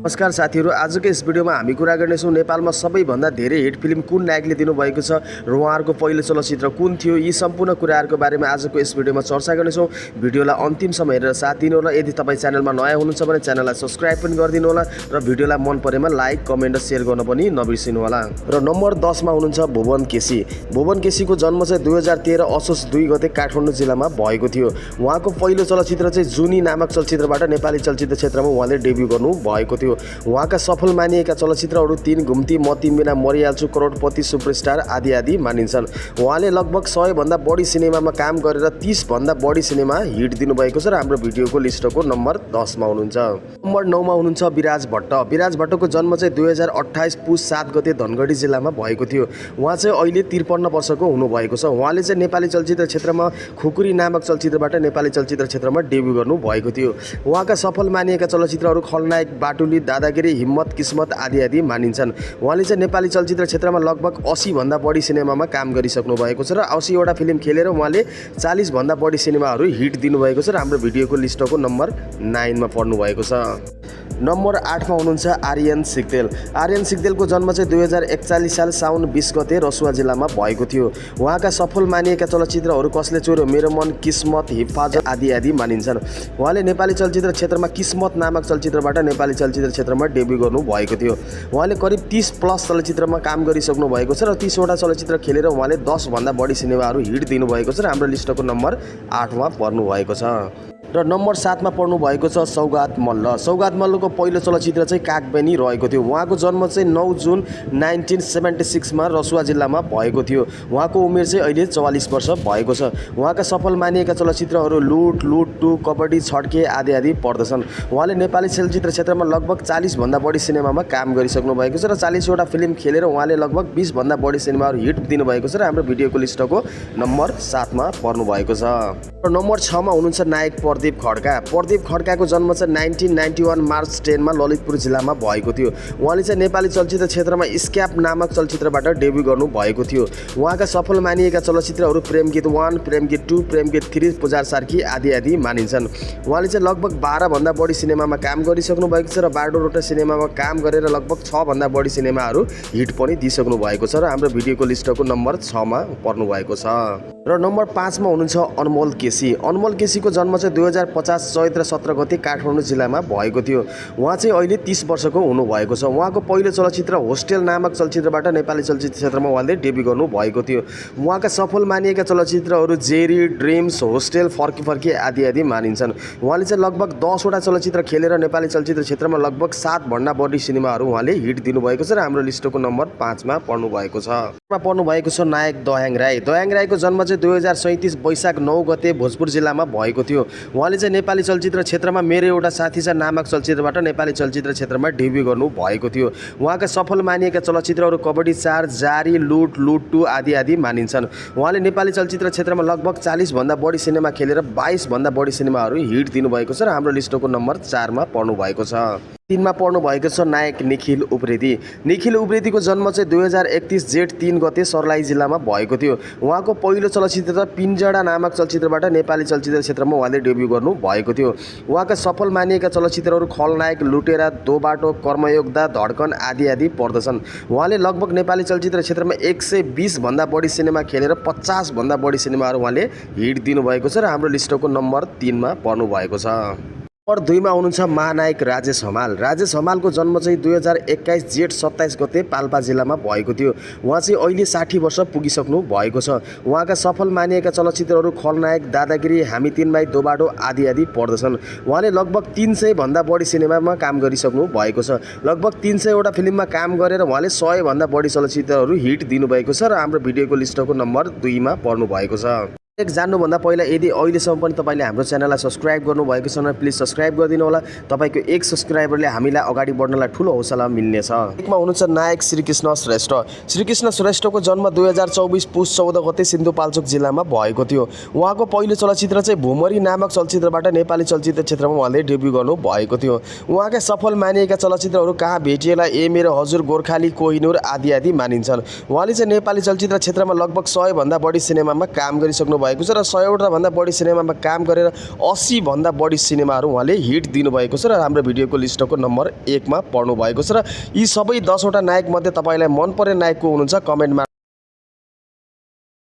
नमस्कार साथीहरू, आजको यस भिडियोमा हामी कुरा गर्नेछौँ नेपालमा सबैभन्दा धेरै हिट फिल्म कुन नायकले दिनुभएको छ र उहाँहरूको पहिलो चलचित्र कुन थियो। यी सम्पूर्ण कुराहरूको बारेमा आजको यस भिडियोमा चर्चा गर्नेछौँ। भिडियोलाई अन्तिमसम्म हेरेर साथ दिनुहोला। यदि तपाईँ च्यानलमा नयाँ हुनुहुन्छ भने च्यानललाई सब्सक्राइब पनि गरिदिनु होला र भिडियोलाई मन परेमा लाइक, कमेन्ट र सेयर गर्न पनि नबिर्सिनु होला। र नम्बर 10 मा हुनुहुन्छ भुवन केसी। भुवन केसीको जन्म चाहिँ 2013 असोज 2 गते काठमाडौँ जिल्लामा भएको थियो। उहाँको पहिलो चलचित्र चाहिँ जुनी नामक चलचित्रबाट नेपाली चलचित्र क्षेत्रमा उहाँले डेब्यु गर्नु भएको थियो। उहाँका सफल मानिएका चलचित्रहरू 3 घुम्ती, म तिमीबिना मरिहाल्छु, करोडपति, सुपरस्टार आदि आदि मानिन्छन्। उहाँले लगभग 100 भन्दा बढी सिनेमामा काम गरेर 30 भन्दा बढी सिनेमा हिट दिनुभएको छ र हाम्रो भिडियोको लिस्टको नम्बर 10 मा हुनुहुन्छ। नम्बर 9 मा हुनुहुन्छ विराज भट्ट। विराज भट्टको जन्म चाहिँ 2028 पुस 7 गते धनगढी जिल्लामा भएको थियो। उहाँ चाहिँ अहिले 53 वर्षको हुनुभएको छ। उहाँले चाहिँ नेपाली चलचित्र क्षेत्रमा खुकुरी नामक चलचित्रबाट नेपाली चलचित्र क्षेत्रमा डेब्यु गर्नु भएको थियो। उहाँका सफल मानिएका चलचित्रहरू खलनायक, बाटुली, दादागिरी, हिम्मत, किस्मत आदि आदि मानिन्छन्। उहाँले चाहिँ नेपाली चलचित्र क्षेत्रमा लगभग 80 भन्दा बढी सिनेमामा काम गरिसक्नु भएको छ र 80 वटा फिल्म खेलेर उहाँले 40 भन्दा बढी सिनेमाहरू हिट दिनुभएको छ र हाम्रो भिडियोको लिस्टको नम्बर 9 मा पर्नु भएको छ। नम्बर 8 मा हुनुहुन्छ आर्यन सिग्देल। आर्यन सिग्देलको जन्म चाहिँ 2041 साल साउन 20 गते रसुवा जिल्लामा भएको थियो। उहाँका सफल मानिएका चलचित्रहरू कसले चोर्यो, मेरो मन, किस्मत, हिफाजत आदि आदि मानिन्छन्। उहाँले नेपाली चलचित्र क्षेत्रमा किस्मत नामक चलचित्रबाट नेपाली चलचित्र क्षेत्रमा डेब्यु गर्नु भएको थियो। उहाँले करिब 30 प्लस चलचित्रमा काम गरिसक्नु भएको छ र 30 वटा चलचित्र खेलेर उहाँले 10 भन्दा बढी सिनेमाहरू हिट दिनुभएको छ र हाम्रो लिस्टको नम्बर 8 मा पर्नु भएको छ। र नम्बर 7 मा पर्नु भएको छ सौगात मल्ल। सौगात मल्लको पहिलो चलचित्र चाहिँ कागबेनी रहेको थियो। उहाँको जन्म चाहिँ 9 जुन 1976 मा रसुवा जिल्लामा भएको थियो। उहाँको उमेर चाहिँ अहिले 44 वर्ष भएको छ। उहाँका सफल मानिएका चलचित्रहरू लुट, लुट 2, कबड्डी, छड्के आदि आदि पर्दछन्। उहाँले नेपाली चलचित्र क्षेत्रमा लगभग 40 भन्दा बढी सिनेमामा काम गरिसक्नु भएको छ र 40 वटा फिल्म खेलेर उहाँले लगभग 20 भन्दा बढी सिनेमाहरू हिट दिनुभएको छ र हाम्रो भिडियोको लिस्टको नम्बर 7 मा पर्नु भएको छ। र नम्बर 6 मा हुनुहुन्छ नायक प्रदीप खड्का। प्रदीप खड्काको जन्म चाहिँ 1991 मार्च 10 मा ललितपुर जिल्लामा भएको थियो। उहाँले चाहिँ नेपाली चलचित्र क्षेत्रमा स्क्याप नामक चलचित्रबाट डेब्यु गर्नु भएको थियो। उहाँका सफल मानिएका चलचित्रहरू प्रेम गीत 1, प्रेम गीत 2, प्रेम गीत 3, पुजार सार्की आदि आदि मानिन्छन्। उहाँले चाहिँ लगभग 12 भन्दा बढी सिनेमामा काम गरिसक्नु भएको छ र 12 वटा सिनेमामा काम गरेर लगभग 6 भन्दा बढी सिनेमाहरू हिट पनि दिइसक्नु भएको छ र हाम्रो भिडियोको लिस्टको नम्बर 6 मा पर्नु भएको छ। र नम्बर 5 मा हुनुहुन्छ अनमोल केसी। अनमोल केसीको जन्म चाहिँ 2050 चैत्र 17 गते काठमाडौँ जिल्लामा भएको थियो। उहाँ चाहिँ अहिले 30 वर्षको हुनुभएको छ। उहाँको पहिलो चलचित्र होस्टेल नामक चलचित्रबाट नेपाली चलचित्र क्षेत्रमा उहाँले डेब्यु गर्नु भएको थियो। उहाँका सफल मानिएका चलचित्रहरू जेरी, ड्रिम्स, होस्टेल, फर्की फर्की आदि आदि मानिन्छन्। उहाँले चाहिँ लगभग 10 वटा चलचित्र खेलेर नेपाली चलचित्र क्षेत्रमा लगभग 7 भन्दा बढी सिनेमाहरू उहाँले हिट दिनुभएको छ र हाम्रो लिस्टको नम्बर 5 मा पर्नु भएको छ। पर्नु भएको छ नायक दयाङ राई। दयाङ राईको जन्म चाहिँ 2037 वैशाख 9 गते भोजपुर जिल्लामा भएको थियो। उहाँले चाहिँ नेपाली चलचित्र क्षेत्रमा मेरो एउटा साथी छ नामक चलचित्रबाट नेपाली चलचित्र क्षेत्रमा डेब्यु गर्नु भएको थियो। उहाँका सफल मानिएका चलचित्रहरू कबड्डी 4, जारी, लुट, लुट 2 आदि आदि मानिन्छन्। उहाँले नेपाली चलचित्र क्षेत्रमा लगभग 40 भन्दा बढी सिनेमा खेलेर 22 भन्दा बढी सिनेमाहरू हिट दिनुभएको छ र हाम्रो लिस्टको नम्बर 4 मा पर्नु भएको छ। 3 मा पर्नु भएको छ नायक निखिल उप्रेती। निखिल उप्रेतीको जन्म चाहिँ 2031 जेठ 3 गते सर्लाही जिल्लामा भएको थियो। उहाँको पहिलो चलचित्र पिञ्जडा नामक चलचित्रबाट नेपाली चलचित्र क्षेत्रमा उहाँले डेब्यु गर्नु भएको थियो। उहाँका सफल मानिएका चलचित्रहरू खलनायक, लुटेरा, दो बाटो, कर्मयोद्धा, धड्कन आदि आदि पर्दछन्। उहाँले लगभग नेपाली चलचित्र क्षेत्रमा 120 भन्दा बढी सिनेमा खेलेर 50 भन्दा बढी सिनेमाहरू उहाँले हिट दिनुभएको छ र हाम्रो लिस्टको नम्बर 3 मा पर्नु भएको छ। नम्बर 2 मा हुनुहुन्छ महानायक राजेश हमाल। राजेश हमालको जन्म चाहिँ 2021 जेठ 27 गते पाल्पा जिल्लामा भएको थियो। उहाँ चाहिँ अहिले 60 वर्ष पुगिसक्नु भएको छ। उहाँका सफल मानिएका चलचित्रहरू खलनायक, दादागिरी, हामी तीन भाइ, दो बाटो आदि आदि पर्दछन्। उहाँले लगभग 300 भन्दा बढी सिनेमामा काम गरिसक्नु भएको छ। लगभग 300 वटा फिल्ममा काम गरेर उहाँले 100 भन्दा बढी चलचित्रहरू हिट दिनुभएको छ र हाम्रो भिडियोको लिस्टको नम्बर 2 मा पर्नु भएको छ। जान्नुभन्दा पहिला यदि अहिलेसम्म पनि तपाईँले हाम्रो च्यानललाई सब्सक्राइब गर्नुभएको छ भने प्लिज सब्सक्राइब गरिदिनु होला। तपाईँको एक सब्सक्राइबरले हामीलाई अगाडि बढ्नलाई ठुलो हौसला मिल्नेछ। 1 मा हुनुहुन्छ नायक श्रीकृष्ण श्रेष्ठ। श्रीकृष्ण श्रेष्ठको जन्म 2024 पुस 14 गते सिन्धुपाल्चोक जिल्लामा भएको थियो। उहाँको पहिलो चलचित्र चाहिँ भुमरी नामक चलचित्रबाट नेपाली चलचित्र क्षेत्रमा उहाँले डेब्यु गर्नु भएको थियो। उहाँका सफल मानिएका चलचित्रहरू कहाँ भेटिएला, ए मेरो हजुर, गोर्खाली, कोहिनुर आदि आदि मानिन्छन्। उहाँले चाहिँ नेपाली चलचित्र क्षेत्रमा लगभग 100 भन्दा बढी सिनेमामा काम गरिसक्नु भएको छ र 100 भन्दा बढी सिनेमामा काम गरेर 80 भन्दा बढी सिनेमाहरू उहाँले हिट दिनुभएको छ र हाम्रो भिडियोको लिस्टको नम्बर 1 मा पर्नु भएको छ र यी सबै 10 वटा नायक मध्ये तपाईलाई मन पर्ने नायक को हुनुहुन्छ कमेन्टमा